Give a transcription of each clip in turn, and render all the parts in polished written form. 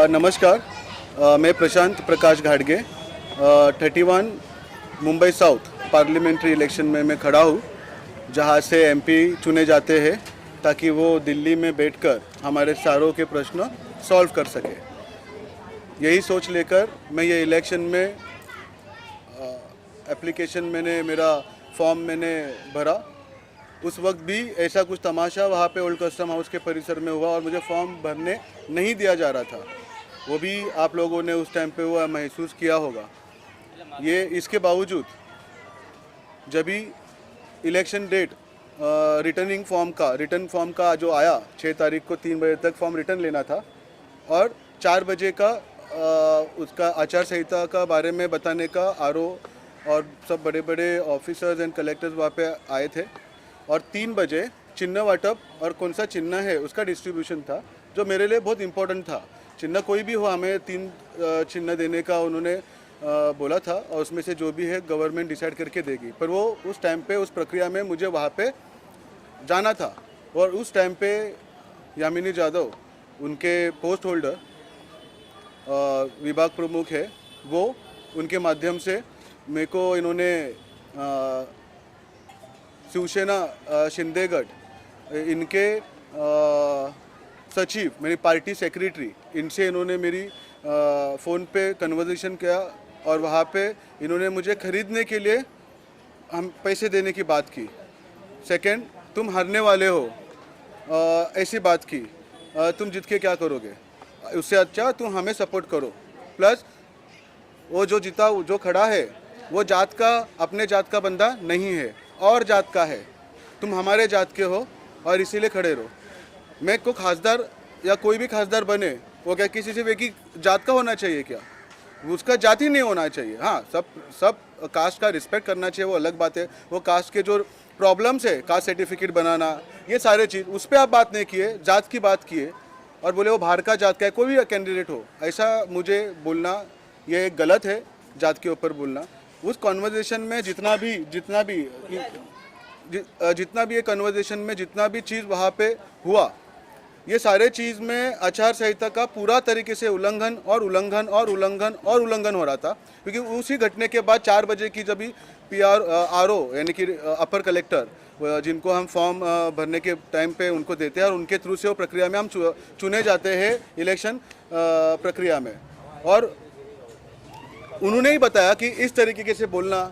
नमस्कार। मैं प्रशांत प्रकाश घाटगे 31 Mumbai south parliamentary election में मैं खड़ा हूँ, जहाँ से एमपी चुने जाते हैं ताकि वो दिल्ली में बैठकर हमारे सारों के प्रश्न सॉल्व कर सके। यही सोच लेकर मैं ये इलेक्शन में एप्लीकेशन मेरा फॉर्म मैंने भरा। उस वक्त भी ऐसा कुछ तमाशा वहाँ पे ओल्ड कस्टम हाउस के परिसर में हुआ और मुझे फॉर्म भरने नहीं दिया जा रहा था। वो भी आप लोगों ने उस टाइम पे वो महसूस किया होगा। ये इसके बावजूद जब भी इलेक्शन डेट रिटर्न फॉर्म का जो आया 6 तारीख को 3 बजे तक फॉर्म रिटर्न लेना था और 4 बजे का उसका आचार संहिता का बारे में बताने का आरओ और सब बड़े बड़े ऑफिसर्स एंड कलेक्टर्स वहाँ पे आए थे और 3 बजे चिन्ह वाटप और कौन सा चिन्ह है उसका डिस्ट्रीब्यूशन था, जो मेरे लिए बहुत इम्पोर्टेंट था। चिन्ह कोई भी हो, हमें 3 चिन्ह देने का उन्होंने बोला था और उसमें से जो भी है गवर्नमेंट डिसाइड करके देगी। पर वो उस टाइम पे उस प्रक्रिया में मुझे वहाँ पे जाना था और उस टाइम पे यामिनी जाधव उनके पोस्ट होल्डर विभाग प्रमुख है, वो उनके माध्यम से मेरे को इन्होंने शिवसेना शिंदेगढ़ इनके सचिव मेरी पार्टी सेक्रेटरी इनसे इन्होंने मेरी फ़ोन पे कन्वर्सेशन किया और वहाँ पे इन्होंने मुझे ख़रीदने के लिए हम पैसे देने की बात की। सेकंड, तुम हारने वाले हो, ऐसी बात की। तुम जीत के क्या करोगे, उससे अच्छा तुम हमें सपोर्ट करो। प्लस वो जो जीता जो खड़ा है वो जात का अपने जात का बंदा नहीं है और जात का है, तुम हमारे जात के हो और इसीलिए खड़े रहो। मैं को खासदार या कोई भी खासदार बने वो क्या किसी से एक ही जात का होना चाहिए क्या? उसका जाति नहीं होना चाहिए। हाँ, सब कास्ट का रिस्पेक्ट करना चाहिए, वो अलग बात है। वो कास्ट के जो प्रॉब्लम्स है, कास्ट सर्टिफिकेट बनाना, ये सारे चीज़ उस पर आप बात नहीं किए, जात की बात किए और बोले वो बाहर का जात का है, कोई भी कैंडिडेट हो। ऐसा मुझे बोलना ये गलत है, जात के ऊपर बोलना। उस कॉन्वर्जेशन में जितना भी ये कन्वर्सेशन में जितना भी चीज़ वहाँ पे हुआ, ये सारे चीज़ में आचार संहिता का पूरा तरीके से उल्लंघन हो रहा था। क्योंकि उसी घटने के बाद 4 बजे की जब भी आरओ यानी कि अपर कलेक्टर, जिनको हम फॉर्म भरने के टाइम पे उनको देते हैं और उनके थ्रू से वो प्रक्रिया में हम चुने जाते हैं इलेक्शन प्रक्रिया में, और उन्होंने ही बताया कि इस तरीके से बोलना,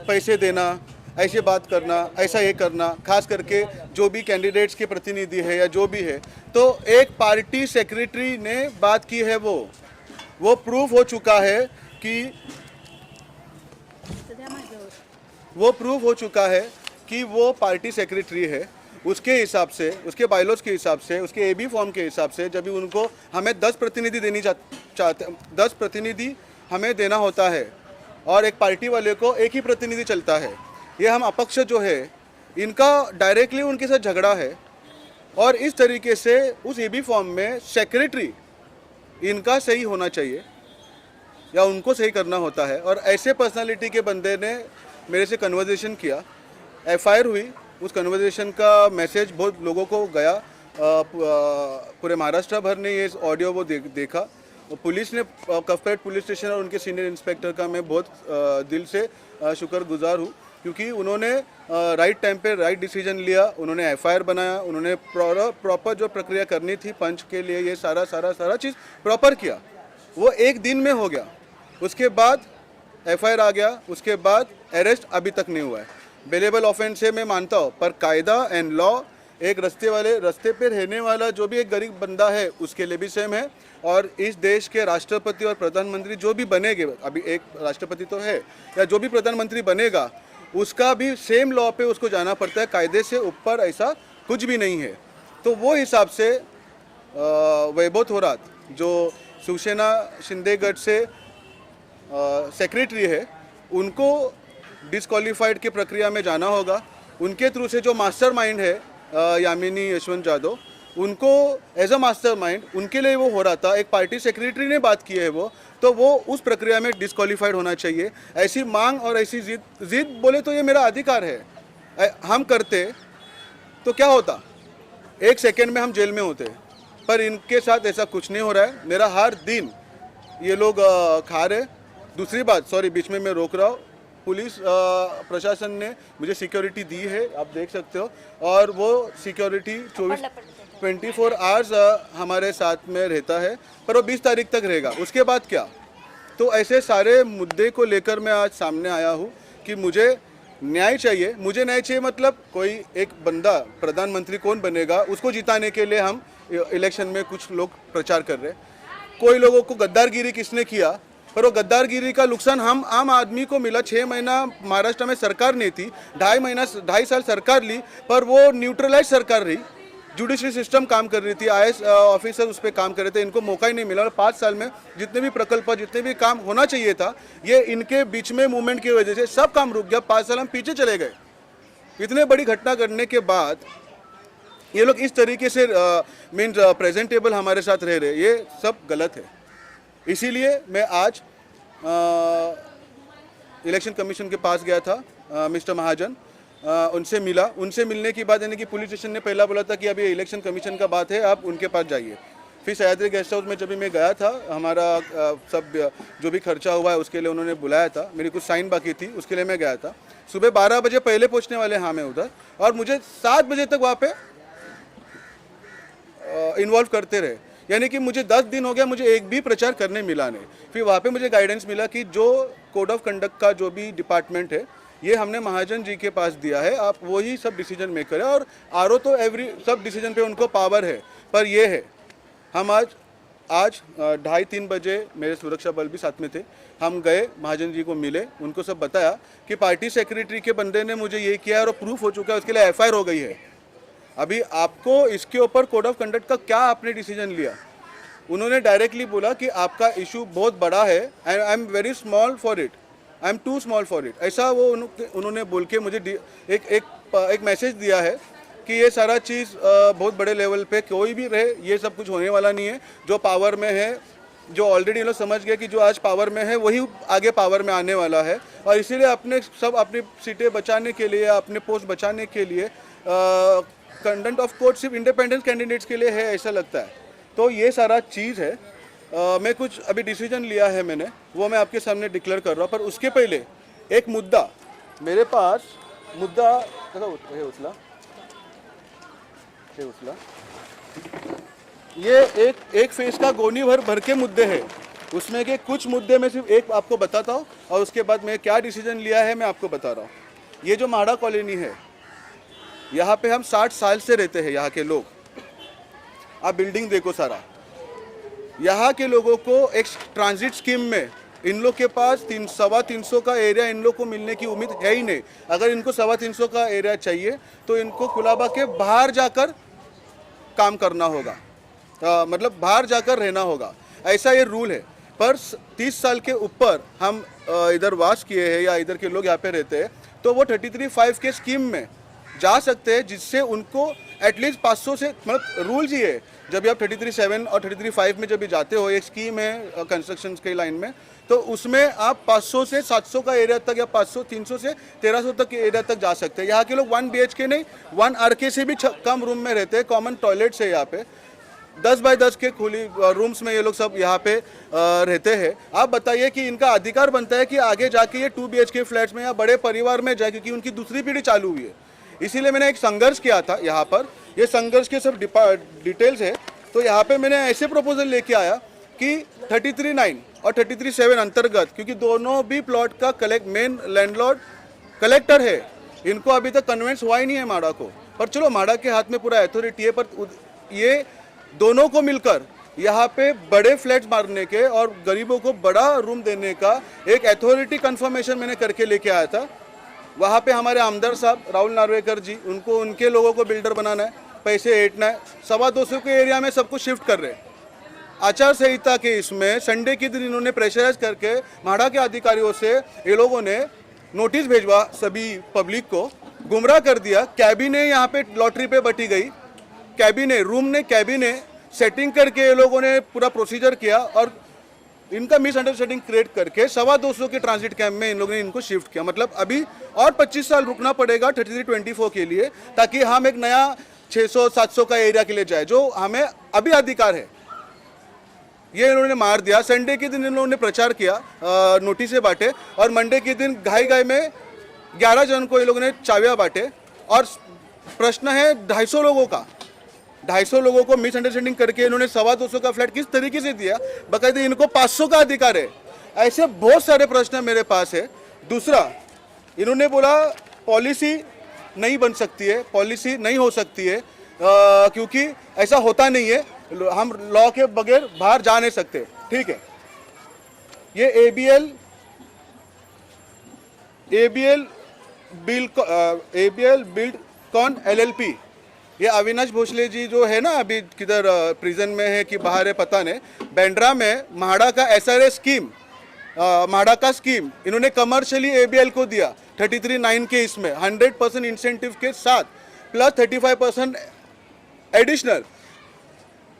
पैसे देना, ऐसे बात करना, ऐसा ये करना, खास करके जो भी कैंडिडेट्स के प्रतिनिधि है या जो भी है, तो एक पार्टी सेक्रेटरी ने बात की है, वो प्रूफ हो चुका कि वो पार्टी सेक्रेटरी है। उसके हिसाब से, उसके बायलॉज के हिसाब से, उसके एबी फॉर्म के हिसाब से जब भी उनको हमें 10 प्रतिनिधि देनी चाहते, 10 प्रतिनिधि हमें देना होता है और एक पार्टी वाले को एक ही प्रतिनिधि चलता है। ये हम अपक्ष जो है इनका डायरेक्टली उनके साथ झगड़ा है और इस तरीके से उस एबी फॉर्म में सेक्रेटरी इनका सही होना चाहिए या उनको सही करना होता है। और ऐसे पर्सनालिटी के बंदे ने मेरे से कन्वर्सेशन किया, एफआईआर हुई। उस कन्वर्सेशन का मैसेज बहुत लोगों को गया, पूरे महाराष्ट्र भर ने ये ऑडियो वो देखा। पुलिस ने, कफपेट पुलिस स्टेशन और उनके सीनियर इंस्पेक्टर का मैं बहुत दिल से शुक्रगुजार हूँ, क्योंकि उन्होंने राइट टाइम पे राइट डिसीजन लिया। उन्होंने एफआईआर बनाया, उन्होंने प्रॉपर जो प्रक्रिया करनी थी पंच के लिए, ये सारा चीज़ प्रॉपर किया। वो एक दिन में हो गया। उसके बाद एफआईआर आ गया, उसके बाद अरेस्ट अभी तक नहीं हुआ है। बेलेबल ऑफेंस है, मैं मानता हूँ, पर कायदा एंड लॉ एक रास्ते पे रहने वाला जो भी एक गरीब बंदा है उसके लिए भी सेम है। और इस देश के राष्ट्रपति और प्रधानमंत्री जो भी बनेंगे, अभी एक राष्ट्रपति तो है, या जो भी प्रधानमंत्री बनेगा उसका भी सेम लॉ पे उसको जाना पड़ता है। कायदे से ऊपर ऐसा कुछ भी नहीं है। तो वो हिसाब से वैभव थोरात जो शिवसेना शिंदेगढ़ से सेक्रेटरी है, उनको डिस्क्वालीफाइड की प्रक्रिया में जाना होगा। उनके थ्रू से जो मास्टरमाइंड है यामिनी यशवंत जाधव, उनको एज अ मास्टरमाइंड उनके लिए वो हो रहा था, एक पार्टी सेक्रेटरी ने बात की है तो वो उस प्रक्रिया में डिस्क्वालीफाइड होना चाहिए। ऐसी मांग और ऐसी जिद बोले तो ये मेरा अधिकार है। हम करते तो क्या होता, 1 सेकेंड में हम जेल में होते। पर इनके साथ ऐसा कुछ नहीं हो रहा है। मेरा हर दिन ये लोग खा रहे। दूसरी बात, सॉरी बीच में मैं रोक रहा हूँ, पुलिस प्रशासन ने मुझे सिक्योरिटी दी है, आप देख सकते हो, और वो सिक्योरिटी 24 आवर्स हमारे साथ में रहता है, पर वो 20 तारीख तक रहेगा। उसके बाद क्या? तो ऐसे सारे मुद्दे को लेकर मैं आज सामने आया हूँ कि मुझे न्याय चाहिए। मुझे न्याय चाहिए मतलब कोई एक बंदा प्रधानमंत्री कौन बनेगा उसको जिताने के लिए हम इलेक्शन में कुछ लोग प्रचार कर रहे हैं। कोई लोगों को गद्दारगिरी किसने किया, पर वो गद्दारगिरी का नुकसान हम आम आदमी को मिला। 6 महीना महाराष्ट्र में सरकार नहीं थी, 2.5 साल सरकार ली, पर वो न्यूट्रलाइज सरकार रही। जुडिशरी सिस्टम काम कर रही थी, IAS ऑफिसर उस पर काम कर रहे थे, इनको मौका ही नहीं मिला। और 5 साल में जितने भी प्रकल्प, जितने भी काम होना चाहिए था, ये इनके बीच में मूवमेंट की वजह से सब काम रुक गया। 5 साल हम पीछे चले गए। इतने बड़ी घटना करने के बाद ये लोग इस तरीके से मीन प्रेजेंटेबल हमारे साथ रह रहे, ये सब गलत है। इसीलिए मैं आज इलेक्शन कमीशन के पास गया था, मिस्टर महाजन, उनसे मिला। उनसे मिलने के बाद यानी कि पुलिस स्टेशन ने पहला बोला था कि अभी इलेक्शन कमीशन का बात है, आप उनके पास जाइए। फिर सह्याद्री गेस्ट हाउस में जब भी मैं गया था, हमारा सब जो भी खर्चा हुआ है उसके लिए उन्होंने बुलाया था, मेरी कुछ साइन बाकी थी, उसके लिए मैं गया था। सुबह 12 बजे पहले पहुंचने वाले हाँ मैं उधर, और मुझे 7 बजे तक वहाँ पे इन्वॉल्व करते रहे। यानी कि मुझे 10 दिन हो गया, मुझे एक भी प्रचार करने मिला नहीं। फिर वहाँ पे मुझे गाइडेंस मिला कि जो कोड ऑफ कंडक्ट का जो भी डिपार्टमेंट है, ये हमने महाजन जी के पास दिया है, आप वही सब डिसीजन मेकर है। और आरओ तो सब डिसीजन पे उनको पावर है, पर ये है हम आज 2:30-3 बजे मेरे सुरक्षा बल भी साथ में थे, हम गए महाजन जी को मिले, उनको सब बताया कि पार्टी सेक्रेटरी के बंदे ने मुझे ये किया है और प्रूफ हो चुका है, उसके लिए FIR हो गई है। अभी आपको इसके ऊपर कोड ऑफ कंडक्ट का क्या आपने डिसीजन लिया? उन्होंने डायरेक्टली बोला कि आपका इशू बहुत बड़ा है, I am very small for it, I am too small for it. ऐसा वो उन्होंने बोल के मुझे एक मैसेज दिया है कि ये सारा चीज़ बहुत बड़े लेवल पे कोई भी रहे, ये सब कुछ होने वाला नहीं है। जो पावर में है, जो ऑलरेडी लोग समझ गए कि जो आज पावर में है वही आगे पावर में आने वाला है, और इसीलिए अपनी सीटें बचाने के लिए, अपने पोस्ट बचाने के लिए कंटेंट ऑफ कोर्ट सिर्फ इंडिपेंडेंट कैंडिडेट्स के लिए है, ऐसा लगता है। तो ये सारा चीज़ है। मैं कुछ अभी डिसीजन लिया है मैंने, वो मैं आपके सामने डिक्लेयर कर रहा हूँ। पर उसके पहले एक मुद्दा मेरे पास, मुद्दा उछला ये एक फेस का गोनी भर के मुद्दे हैं। उसमें के कुछ मुद्दे में सिर्फ एक आपको बताता हूँ, और उसके बाद मैं क्या डिसीजन लिया है मैं आपको बता रहा हूँ। ये जो माड़ा कॉलोनी है, यहाँ पे हम 60 साल से रहते हैं, यहाँ के लोग। आप बिल्डिंग देखो सारा, यहाँ के लोगों को एक ट्रांजिट स्कीम में इन लोग के पास 300 का एरिया इन लोग को मिलने की उम्मीद है ही नहीं। अगर इनको 300 का एरिया चाहिए तो इनको कुलाबा के बाहर जाकर काम करना होगा, मतलब बाहर जाकर रहना होगा, ऐसा ये रूल है। पर 30 साल के ऊपर हम इधर वास किए हैं या इधर के लोग यहाँ पे रहते हैं, तो वो 33(5) के स्कीम में जा सकते हैं, जिससे उनको एटलीस्ट 500 से, मतलब रूल्स ही है। जब आप 33(7) और 33(5) में जब भी जाते हो, एक स्कीम है कंस्ट्रक्शन के लाइन में, तो उसमें आप 500 से 700 का एरिया तक, या 500 300 से 1300 तक के एरिया तक जा सकते हैं। यहाँ के लोग 1 BHK नहीं, 1 RK से भी कम रूम में रहते हैं। कॉमन टॉयलेट्स है यहाँ पे, 10 बाय 10 के खुली रूम्स में ये लोग सब यहाँ पे रहते हैं। आप बताइए कि इनका अधिकार बनता है कि आगे जाके ये 2 BHK फ्लैट्स में या बड़े परिवार में जाए, क्योंकि उनकी दूसरी पीढ़ी चालू हुई है। इसीलिए मैंने एक संघर्ष किया था यहाँ पर, ये संघर्ष के सब डिटेल्स है। तो यहाँ पे मैंने ऐसे प्रपोजल लेके आया कि 33(9) और 33(7) अंतर्गत, क्योंकि दोनों भी प्लॉट का मेन लैंडलॉर्ड कलेक्टर है, इनको अभी तक कन्वेंस हुआ ही नहीं है माड़ा को। पर चलो, माड़ा के हाथ में पूरा अथॉरिटी है, पर ये दोनों को मिलकर यहाँ पे बड़े फ्लैट्स मारने के और गरीबों को बड़ा रूम देने का एक अथॉरिटी कंफर्मेशन मैंने करके लेके आया था। वहाँ पे हमारे आमदार साहब राहुल नार्वेकर जी, उनको उनके लोगों को बिल्डर बनाना है, पैसे ऐंठना है, 225 के एरिया में सब कुछ शिफ्ट कर रहे हैं। आचार संहिता के इसमें संडे के दिन इन्होंने प्रेशराइज करके माड़ा के अधिकारियों से ये लोगों ने नोटिस भेजवा, सभी पब्लिक को गुमराह कर दिया। कैबिने यहाँ पे लॉटरी पे बटी गई, कैबिने सेटिंग करके ये लोगों ने पूरा प्रोसीजर किया और इनका मिसअंडरस्टैंडिंग क्रिएट करके 225 के ट्रांजिट कैंप में इन लोगों ने इनको शिफ्ट किया। मतलब अभी और 25 साल रुकना पड़ेगा 3324 के लिए, ताकि हम एक नया 600-700 का एरिया के लिए जाए, जो हमें अभी अधिकार है। ये इन्होंने मार दिया। संडे के दिन इन्होंने प्रचार किया, नोटिस बांटे, और मंडे के दिन घाई में 11 जन को ये लोगों ने चाबियाँ बांटे। और प्रश्न है 250 लोगों का, 250 लोगों को मिसअंडरस्टैंडिंग करके इन्होंने 225 का फ्लैट किस तरीके से दिया? बाकायदे इनको 500 का अधिकार है। ऐसे बहुत सारे प्रश्न मेरे पास है। दूसरा, इन्होंने बोला पॉलिसी नहीं बन सकती है, पॉलिसी नहीं हो सकती है, क्योंकि ऐसा होता नहीं है, हम लॉ के बगैर बाहर जा नहीं सकते। ठीक है, ये एबीएल बिल्डकॉन एलएलपी, ये अविनाश भोसले जी जो है ना, अभी किधर प्रिजन में है कि बाहर है पता नहीं, बांद्रा में म्हाडा का एसआरए स्कीम, म्हाडा का स्कीम इन्होंने कमर्शियली एबीएल को दिया 33(9) के, इसमें 100% इंसेंटिव के साथ प्लस 35% एडिशनल।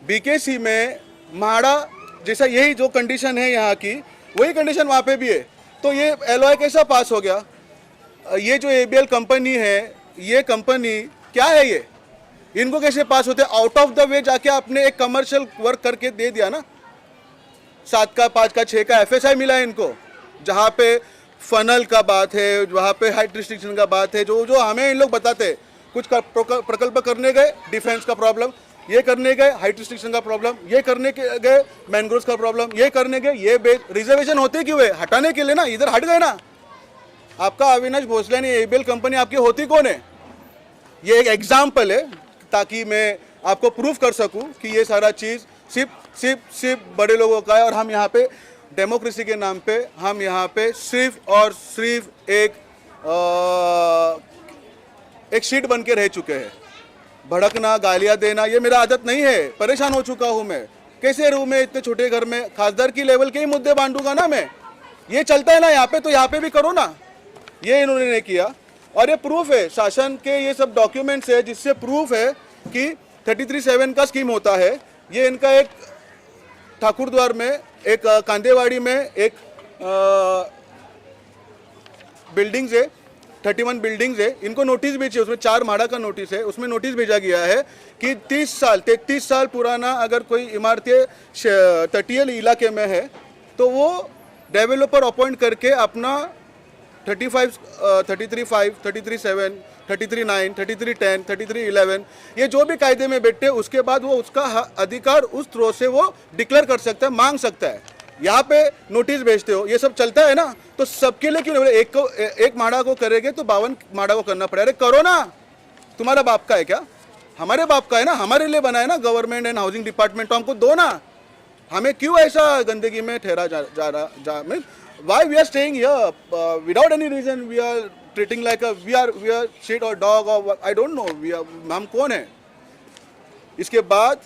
बीकेसी में म्हाडा जैसा यही जो कंडीशन है यहाँ की, वही कंडीशन वहाँ पे भी है। तो ये एलओआई कैसा पास हो गया? ये जो एबीएल कंपनी है, ये कंपनी क्या है? ये इनको कैसे पास होते? आउट ऑफ द वे जाके आपने एक कमर्शियल वर्क करके दे दिया ना। 7 का 5 का 6 का एफएसआई मिला है इनको, जहाँ पे फनल का बात है, वहाँ पे हाइट रिस्ट्रिक्शन का बात है, जो हमें इन लोग बताते हैं। कुछ प्रकल्प करने गए, डिफेंस का प्रॉब्लम, ये करने गए हाइट रिस्ट्रिक्शन का प्रॉब्लम, ये करने के गए मैंग्रोव्स का प्रॉब्लम, ये करने गए ये रिजर्वेशन होते क्यों है? हटाने के लिए ना, इधर हट गए ना। आपका अविनाश भोसले ने एबीएल कंपनी आपकी होती कौन है? ये एक एग्जाम्पल है ताकि मैं आपको प्रूफ कर सकूं कि ये सारा चीज़ सिर्फ बड़े लोगों का है। और हम यहाँ पे डेमोक्रेसी के नाम पे, हम यहाँ पे सिर्फ और सिर्फ एक शीट बन के रह चुके हैं। भड़कना, गालियाँ देना, ये मेरा आदत नहीं है। परेशान हो चुका हूँ मैं। कैसे रहूँ मैं इतने छोटे घर में? खासदार की लेवल के ही मुद्दे बांटूंगा ना मैं। ये चलता है ना यहाँ पे, तो यहाँ पे भी करो ना। ये इन्होंने नहीं किया। और ये प्रूफ है, शासन के ये सब डॉक्यूमेंट्स है जिससे प्रूफ है कि 33(7) का स्कीम होता है। ये इनका एक ठाकुरद्वार में, एक कांदेवाड़ी में एक बिल्डिंग्स है, 31 बिल्डिंग्स है। इनको नोटिस भेजी, उसमें 4 म्हाडा का नोटिस है। उसमें नोटिस भेजा गया है कि 33 साल पुराना अगर कोई इमारतें तटीय इलाके में है तो वो डेवलपर अपॉइंट करके अपना 35, 33(5), 33(7), 33(9), 33(10), 33(11) ये जो भी कायदे में बैठे, उसके बाद वो उसका अधिकार उस थ्रो से वो डिक्लेयर कर सकता है, मांग सकता है। यहाँ पे नोटिस भेजते हो, ये सब चलता है ना, तो सबके लिए क्यों नहीं? एक म्हाडा को करेंगे तो 52 म्हाडा को करना पड़ेगा। अरे करो ना, तुम्हारा बाप का है क्या? हमारे बाप का है ना, हमारे लिए बना है ना गवर्नमेंट एंड हाउसिंग डिपार्टमेंट, तो हमको दो ना। हमें क्यों ऐसा गंदगी में ठहरा जा mean why we are staying here without any reason? We are treating like we are shit or dog or I don't know, हम कौन है? इसके बाद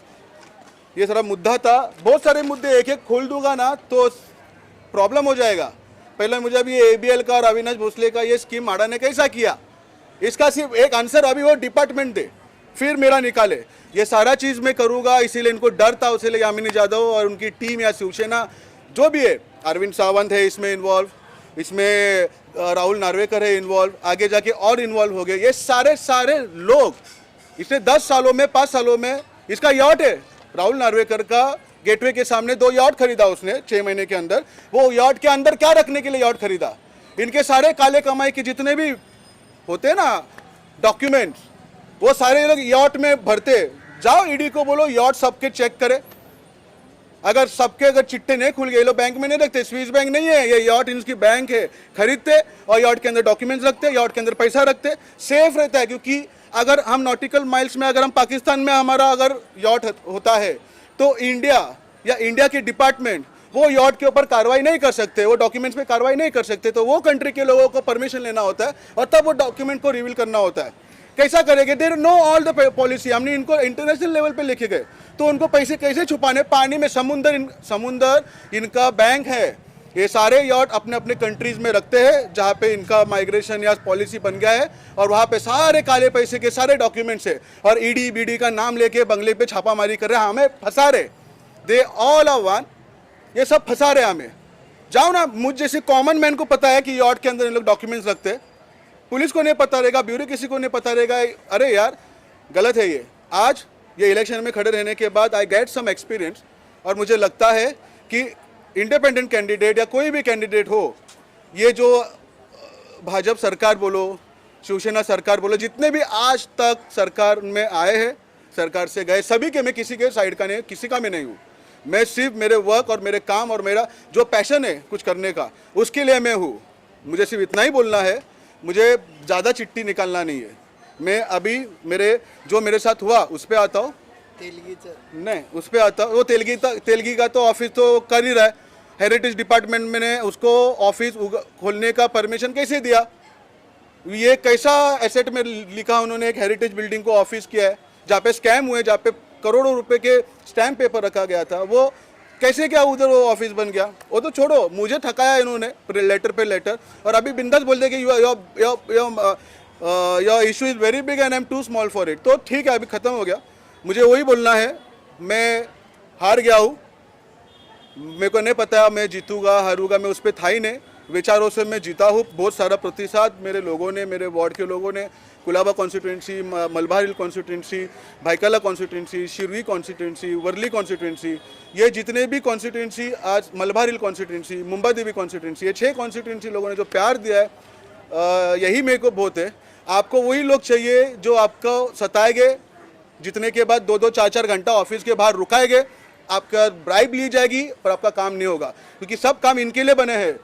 ये सारा मुद्दा था, बहुत सारे मुद्दे एक एक खोल दूंगा ना तो प्रॉब्लम हो जाएगा। पहले मुझे अभी एबीएल का और अविनाश भोसले का ये स्कीम म्हाडा ने कैसा किया, इसका सिर्फ एक आंसर अभी वो डिपार्टमेंट दे, फिर मेरा निकाले। ये सारा चीज़ मैं करूँगा, इसीलिए इनको डर था, उसीलिए यामिनी जाधव और उनकी टीम या शिवसेना जो भी है, अरविंद सावंत है इसमें इन्वॉल्व, इसमें राहुल नार्वेकर है इन्वॉल्व, आगे जाके और इन्वॉल्व हो गए। ये सारे लोग, इसने 10 सालों में 5 सालों में, इसका यॉट है राहुल नार्वेकर का, गेटवे के सामने 2 यॉट खरीदा उसने 6 महीने के अंदर। वो यॉट के अंदर क्या रखने के लिए यॉट खरीदा? इनके सारे काले कमाई के जितने भी होते हैं ना डॉक्यूमेंट्स, वो सारे लोग यॉट में भरते। जाओ ईडी को बोलो यॉट सबके चेक करे। अगर सबके अगर चिट्टे नहीं खुल गए, लोग बैंक में नहीं रखते, स्विस बैंक नहीं है, ये यॉट इनकी बैंक है, खरीदते और यॉट के अंदर डॉक्यूमेंट्स रखते, यॉट के अंदर पैसा रखते, सेफ रहता है। क्योंकि अगर हम नॉटिकल माइल्स में, अगर हम पाकिस्तान में हमारा अगर यॉट होता है तो इंडिया या इंडिया के डिपार्टमेंट वो यॉट के ऊपर कार्रवाई नहीं कर सकते, वो डॉक्यूमेंट्स पे कार्रवाई नहीं कर सकते। तो वो कंट्री के लोगों को परमिशन लेना होता है और तब वो डॉक्यूमेंट को रिवील करना होता है। कैसा करेंगे? There no all the policy. हमने इनको इंटरनेशनल लेवल पे लिखे गए, तो उनको पैसे कैसे छुपाने? पानी में समुंदर इनका बैंक है। ये सारे यॉट अपने अपने कंट्रीज में रखते हैं जहाँ पे इनका माइग्रेशन या पॉलिसी बन गया है, और वहाँ पे सारे काले पैसे के सारे डॉक्यूमेंट्स है। और ईडी बीडी का नाम लेके बंगले पे छापामारी कर रहे हैं, हमें फंसा रहे। दे ऑल आर वन, ये सब फंसा रहे हमें। जाओ ना, मुझ जैसे कॉमन मैन को पता है कि यॉट के अंदर इन लोग डॉक्यूमेंट्स रखते हैं, पुलिस को नहीं पता रहेगा, ब्यूरो किसी को नहीं पता रहेगा। अरे यार, गलत है ये। आज ये इलेक्शन में खड़े रहने के बाद आई गेट सम एक्सपीरियंस, और मुझे लगता है कि इंडिपेंडेंट कैंडिडेट या कोई भी कैंडिडेट हो, ये जो भाजपा सरकार बोलो, शिवसेना सरकार बोलो, जितने भी आज तक सरकार में आए हैं, सरकार से गए, सभी के मैं किसी के साइड का नहीं, किसी का मैं नहीं हूँ। मैं सिर्फ मेरे वर्क और मेरे काम और मेरा जो पैशन है कुछ करने का, उसके लिए मैं हूँ। मुझे सिर्फ इतना ही बोलना है, मुझे ज़्यादा चिट्ठी निकालना नहीं है। मैं अभी मेरे साथ हुआ उस पर आता हूँ, नहीं उस पर आता हूँ। वो तेलगी का तो ऑफिस तो कर ही रहा है। हेरिटेज डिपार्टमेंट में उसको ऑफिस खोलने का परमिशन कैसे दिया? ये कैसा एसेट में लिखा उन्होंने एक हेरिटेज बिल्डिंग को ऑफिस किया है, जहाँ पे स्कैम हुए, जहाँ पे करोड़ों रुपए के स्टैम्प पेपर रखा गया था, वो कैसे क्या उधर वो ऑफिस बन गया? वो तो छोड़ो, मुझे ठकाया इन्होंने लेटर पे लेटर, और अभी बिंदास बोल दे कि your issue is very big and I am too small for it. तो ठीक है, अभी ख़त्म हो गया। मुझे वही बोलना है, मैं हार गया हूँ। मेरे को नहीं पता मैं जीतूंगा हारूंगा, मैं उस पर था ही नहीं। विचारों से मैं जीता हूँ। बहुत सारा प्रतिसाद मेरे लोगों ने, मेरे वार्ड के लोगों ने, Colaba constituency, Malabar Hill constituency, Byculla constituency, Sewri constituency, Worli constituency, ये जितने भी कॉन्स्टिट्यूंसी आज, मलबार हिल कॉन्स्टिट्यूंसी, मुंबा देवी कॉन्स्टिट्यूंसी, ये 6 कॉन्स्टिट्यूंसी लोगों ने जो प्यार दिया है, यही मेरे को बहुत है। आपको वही लोग चाहिए जो आपको सताएंगे, जितने के बाद 2-2, 4-4 घंटा ऑफिस के बाहर रुकाएंगे, आपका ब्राइब ली जाएगी पर आपका काम नहीं होगा, क्योंकि सब काम इनके लिए बने हैं।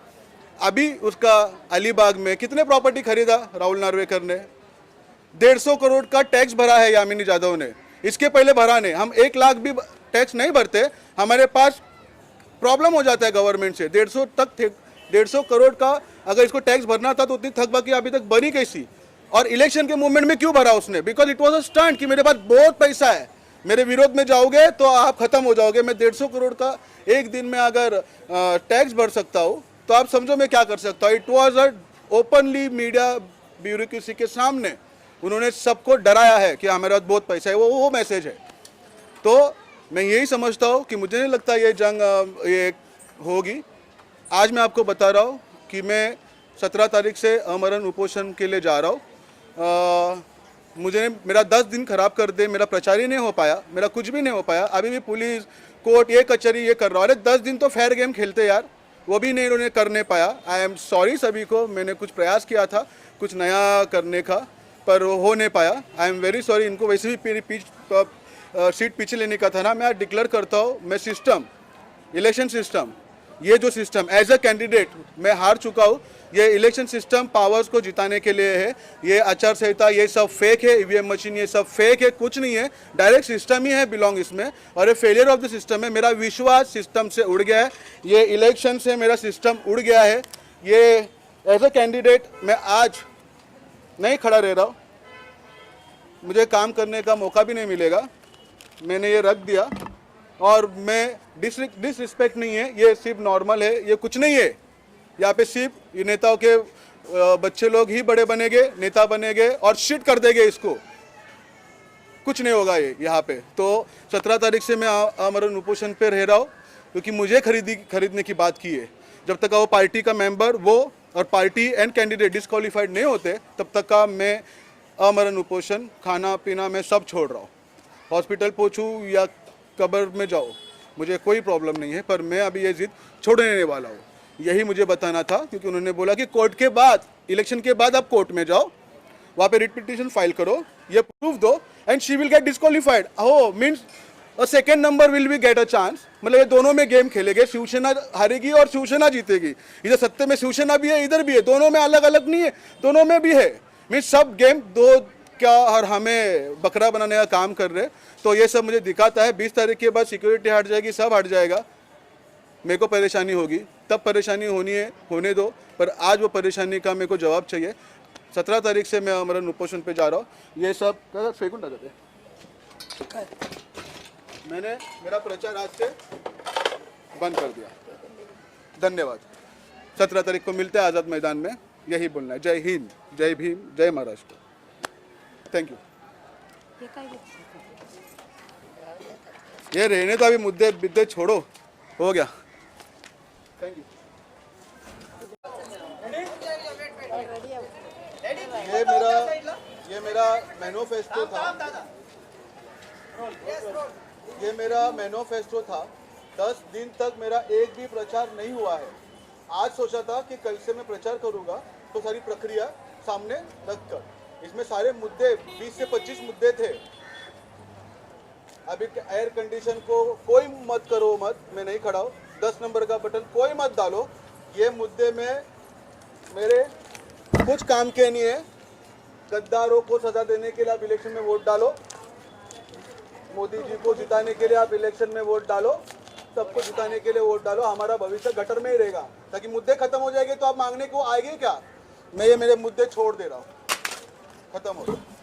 अभी उसका अलीबाग में कितने प्रॉपर्टी खरीदा राहुल नार्वेकर ने? 150 करोड़ का टैक्स भरा है यामिनी यादव ने, इसके पहले भरा नहीं। हम 1 लाख भी टैक्स नहीं भरते, हमारे पास प्रॉब्लम हो जाता है गवर्नमेंट से। 150 करोड़ का अगर इसको टैक्स भरना था तो उतनी थकबाकी अभी तक बनी कैसी? और इलेक्शन के मूवमेंट में क्यों भरा उसने? Because it was a stunt कि मेरे पास बहुत पैसा है, मेरे विरोध में जाओगे तो आप खत्म हो जाओगे। मैं 150 करोड़ का एक दिन में अगर टैक्स भर सकता हूँ तो आप समझो मैं क्या कर सकता हूँ। It was a openly media bureaucracy के सामने उन्होंने सबको डराया है कि हमारे पास बहुत पैसा है, वो मैसेज है। तो मैं यही समझता हूँ कि मुझे नहीं लगता ये जंग ये होगी। आज मैं आपको बता रहा हूँ कि मैं 17 तारीख से अमरण उपोषण के लिए जा रहा हूँ। मुझे मेरा 10 दिन खराब कर दे, मेरा प्रचार ही नहीं हो पाया, मेरा कुछ भी नहीं हो पाया। अभी भी पुलिस, कोर्ट, ये कचहरी ये कर रहा हूँ। अरे 10 दिन तो फेयर गेम खेलते यार, वो भी नहीं उन्होंने कर नहीं पाया। आई एम सॉरी सभी को, मैंने कुछ प्रयास किया था कुछ नया करने का, पर हो नहीं पाया। आई एम वेरी सॉरी। इनको वैसे भी मेरी सीट पीछे लेने का था ना। मैं आज डिक्लेयर करता हूँ, मैं सिस्टम, इलेक्शन सिस्टम, ये जो सिस्टम एज अ कैंडिडेट मैं हार चुका हूँ। ये इलेक्शन सिस्टम पावर्स को जिताने के लिए है। ये आचार संहिता ये सब फेक है, ईवीएम मशीन ये सब फेक है, कुछ नहीं है। डायरेक्ट सिस्टम ही है बिलोंग इसमें, और ये फेलियर ऑफ द सिस्टम है। मेरा विश्वास सिस्टम से उड़ गया है, ये इलेक्शन से मेरा सिस्टम उड़ गया है। ये एज अ कैंडिडेट मैं आज नहीं खड़ा रह रहा हूँ, मुझे काम करने का मौका भी नहीं मिलेगा। मैंने ये रख दिया, और मैं डिसरिस्पेक्ट नहीं है, ये सिर्फ नॉर्मल है, ये कुछ नहीं है। यहाँ पे सिर्फ ये नेताओं के बच्चे लोग ही बड़े बनेंगे, नेता बनेंगे और शिट कर देंगे इसको, कुछ नहीं होगा ये यहाँ पे। तो 17 तारीख से मैं अमरण उपोषण पे रह रहा हूँ, क्योंकि मुझे खरीदने की बात की है। जब तक वो पार्टी का मेंबर वो और पार्टी एंड कैंडिडेट डिस्क्वालीफाइड नहीं होते, तब तक का मैं अमरण उपोषण, खाना पीना मैं सब छोड़ रहा हूँ। हॉस्पिटल पहुँचूँ या कब्र में जाओ, मुझे कोई प्रॉब्लम नहीं है, पर मैं अभी ये जिद छोड़ने वाला हूँ। यही मुझे बताना था, क्योंकि उन्होंने बोला कि कोर्ट के बाद, इलेक्शन के बाद आप कोर्ट में जाओ, वहाँ पे रिट पिटीशन फाइल करो, ये प्रूफ दो, and she will get disqualified. Who means a second number will be get a chance. मतलब ये दोनों में गेम खेलेंगे, शिवसेना हारेगी और शिवसेना जीतेगी। इधर सत्ते में शिवसेना भी है, इधर भी है, दोनों में अलग अलग नहीं है, दोनों में भी है। मीन्स सब गेम दो क्या और हमें बकरा बनाने का काम कर रहे। तो ये सब मुझे दिखाता है। 20 तारीख के बाद सिक्योरिटी हट जाएगी, सब हट जाएगा, मेरे को परेशानी होगी, तब परेशानी होनी है, होने दो, पर आज वो परेशानी का मेरे को जवाब चाहिए। 17 तारीख से मैं अमरण उपोषण पे जा रहा हूँ। ये सब फेंकुंड आ जाते, मैंने मेरा प्रचार आज से बंद कर दिया। धन्यवाद। 17 तारीख को मिलते हैं आज़ाद मैदान में, यही बोलना है। जय हिंद, जय भीम, जय महाराष्ट्र। Thank you. ये रहने तो अभी मुद्दे छोड़ो, हो गया। Thank you. ये मेरा मैनिफेस्टो था। ये मेरा मैनिफेस्टो था। 10 दिन तक मेरा एक भी प्रचार नहीं हुआ है। आज सोचा था कि कल से मैं प्रचार करूंगा, तो सारी प्रक्रिया सामने रखकर, इसमें सारे मुद्दे 20 से 25 मुद्दे थे। अभी एयर कंडीशन को कोई मत करो, मत, मैं नहीं खड़ा हूँ। 10 नंबर का बटन कोई मत डालो, ये मुद्दे में मेरे कुछ काम के नहीं है। गद्दारों को सजा देने के लिए आप इलेक्शन में वोट डालो, मोदी जी को जिताने के लिए आप इलेक्शन में वोट डालो, सबको जिताने के लिए वोट डालो। हमारा भविष्य गटर में ही रहेगा, ताकि मुद्दे खत्म हो जाएंगे तो आप मांगने को आएंगे क्या? मैं ये मेरे मुद्दे छोड़ दे रहा हूँ, खत्म हो गए।